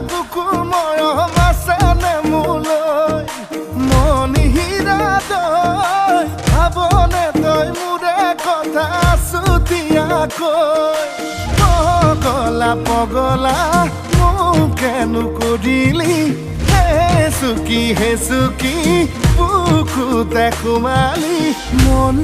বুকুৰ মৰম আছেনে মোলৈ মনি হীৰা দৈ ভাবনে তই মোৰে কথা চুতীয়াকৈ পগলা মোকেনো কৰিলি হে চুকি বুকুতে সোমালি মন